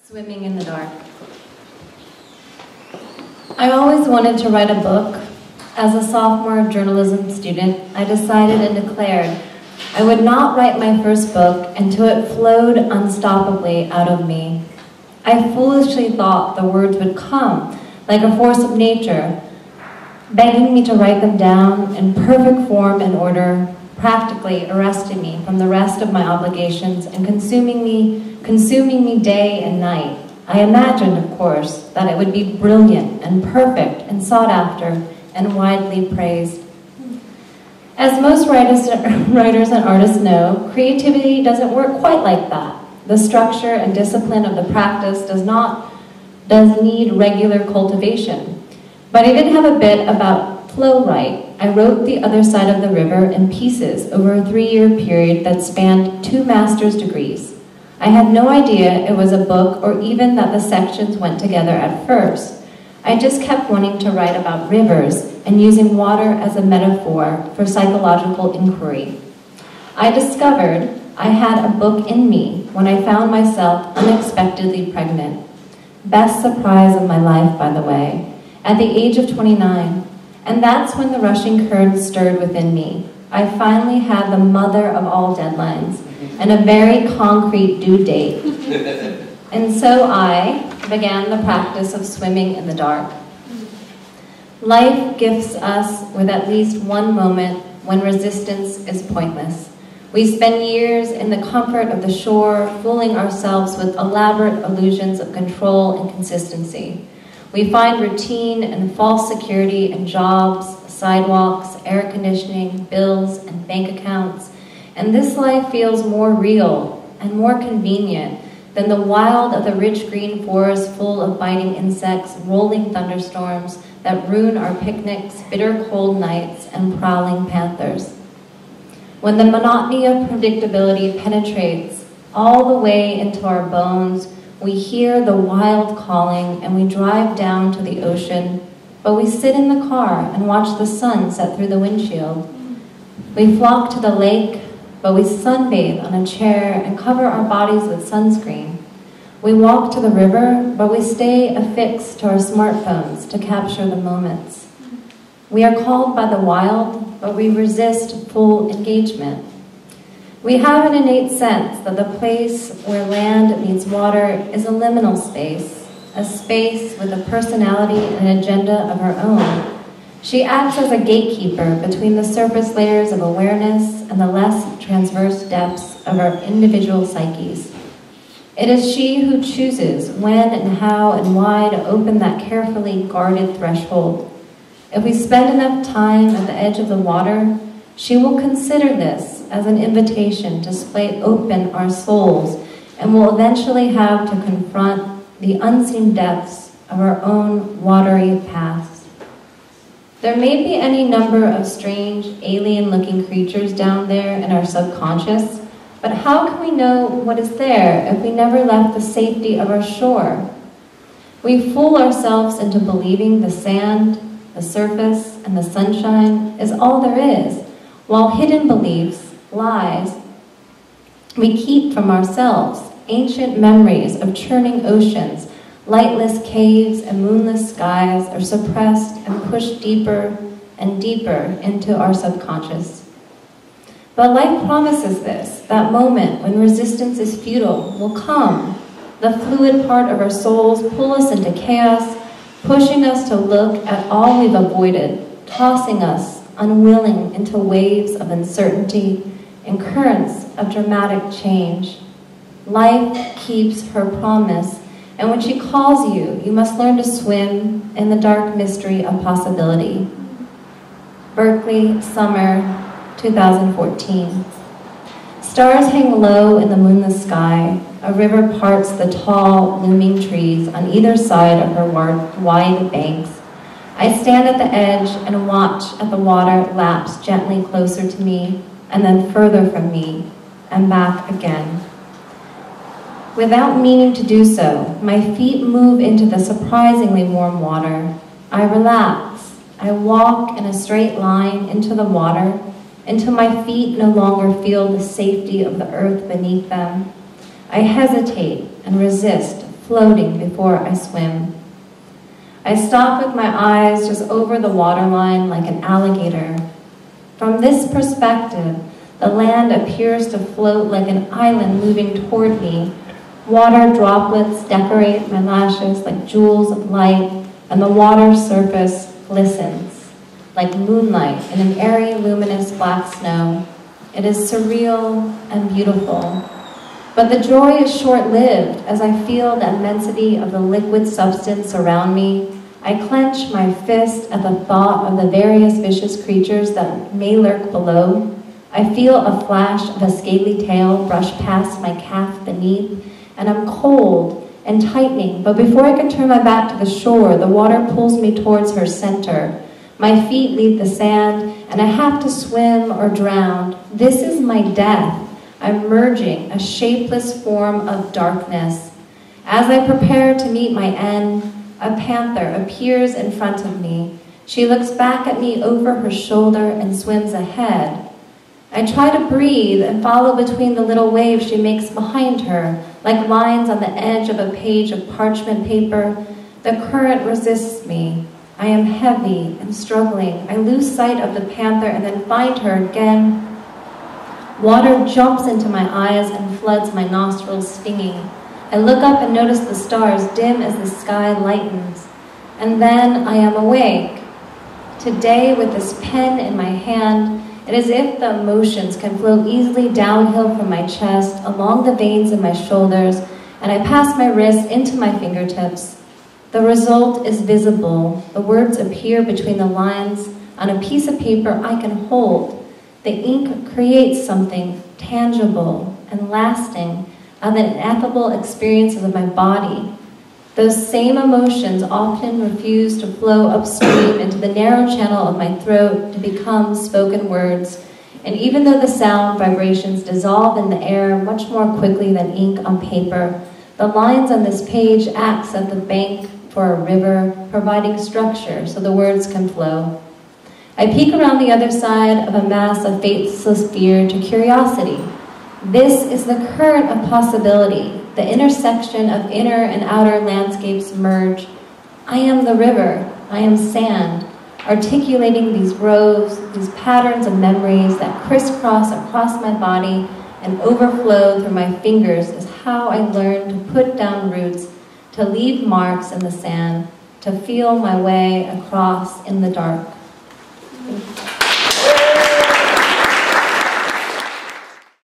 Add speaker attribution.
Speaker 1: Swimming in the dark. I always wanted to write a book. As a sophomore journalism student, I decided and declared I would not write my first book until it flowed unstoppably out of me. I foolishly thought the words would come like a force of nature, begging me to write them down in perfect form and order, practically arresting me from the rest of my obligations and consuming me day and night. I imagined, of course, that it would be brilliant and perfect and sought after and widely praised. As most writers and artists know, creativity doesn't work quite like that. The structure and discipline of the practice does need regular cultivation. But I did have a bit about flow right. I wrote The Other Side of the River in pieces over a 3-year period that spanned 2 master's degrees. I had no idea it was a book or even that the sections went together at first. I just kept wanting to write about rivers and using water as a metaphor for psychological inquiry. I discovered I had a book in me when I found myself unexpectedly pregnant. Best surprise of my life, by the way, at the age of 29. And that's when the rushing current stirred within me. I finally had the mother of all deadlines and a very concrete due date. And so I began the practice of swimming in the dark. Life gifts us with at least one moment when resistance is pointless. We spend years in the comfort of the shore, fooling ourselves with elaborate illusions of control and consistency. We find routine and false security in jobs, sidewalks, air conditioning, bills, and bank accounts. And this life feels more real and more convenient than the wild of the rich green forest full of biting insects, rolling thunderstorms that ruin our picnics, bitter cold nights, and prowling panthers. When the monotony of predictability penetrates all the way into our bones, we hear the wild calling and we drive down to the ocean, but we sit in the car and watch the sun set through the windshield. We flock to the lake, but we sunbathe on a chair and cover our bodies with sunscreen. We walk to the river, but we stay affixed to our smartphones to capture the moments. We are called by the wild, but we resist full engagement. We have an innate sense that the place where land meets water is a liminal space, a space with a personality and an agenda of her own. She acts as a gatekeeper between the surface layers of awareness and the less transverse depths of our individual psyches. It is she who chooses when and how and why to open that carefully guarded threshold. If we spend enough time at the edge of the water, she will consider this as an invitation to splay open our souls and will eventually have to confront the unseen depths of our own watery past. There may be any number of strange, alien-looking creatures down there in our subconscious, but how can we know what is there if we never left the safety of our shore? We fool ourselves into believing the sand, the surface, and the sunshine is all there is, while hidden beliefs, lies, we keep from ourselves, ancient memories of churning oceans, lightless caves and moonless skies are suppressed and pushed deeper and deeper into our subconscious. But life promises this, that moment when resistance is futile will come. The fluid part of our souls pull us into chaos, pushing us to look at all we've avoided, tossing us unwilling into waves of uncertainty and currents of dramatic change. Life keeps her promise, and when she calls you, you must learn to swim in the dark mystery of possibility. Berkeley, summer 2014. Stars hang low in the moonless sky. A river parts the tall, looming trees on either side of her wide banks. I stand at the edge and watch as the water laps gently closer to me and then further from me and back again. Without meaning to do so, my feet move into the surprisingly warm water. I relax. I walk in a straight line into the water until my feet no longer feel the safety of the earth beneath them. I hesitate and resist, floating before I swim. I stop with my eyes just over the waterline like an alligator. From this perspective, the land appears to float like an island moving toward me. Water droplets decorate my lashes like jewels of light, and the water surface glistens like moonlight in an airy, luminous black snow. It is surreal and beautiful. But the joy is short-lived as I feel the immensity of the liquid substance around me. I clench my fist at the thought of the various vicious creatures that may lurk below. I feel a flash of a scaly tail brush past my calf beneath, and I'm cold and tightening, but before I can turn my back to the shore, the water pulls me towards her center. My feet leave the sand, and I have to swim or drown. This is my death. I'm merging, a shapeless form of darkness. As I prepare to meet my end, a panther appears in front of me. She looks back at me over her shoulder and swims ahead. I try to breathe and follow between the little waves she makes behind her, like lines on the edge of a page of parchment paper. The current resists me. I am heavy and struggling. I lose sight of the panther and then find her again. Water jumps into my eyes and floods my nostrils, stinging. I look up and notice the stars dim as the sky lightens. And then I am awake. Today, with this pen in my hand, it is as if the emotions can flow easily downhill from my chest, along the veins in my shoulders, and I pass my wrist into my fingertips. The result is visible. The words appear between the lines on a piece of paper I can hold. The ink creates something tangible and lasting of the ineffable experiences of my body. Those same emotions often refuse to flow upstream into the narrow channel of my throat to become spoken words. And even though the sound vibrations dissolve in the air much more quickly than ink on paper, the lines on this page acts as the bank for a river, providing structure so the words can flow. I peek around the other side of a mass of faithless fear to curiosity. This is the current of possibility. The intersection of inner and outer landscapes merge. I am the river. I am sand, articulating these rows, these patterns of memories that crisscross across my body and overflow through my fingers is how I learned to put down roots, to leave marks in the sand, to feel my way across in the dark.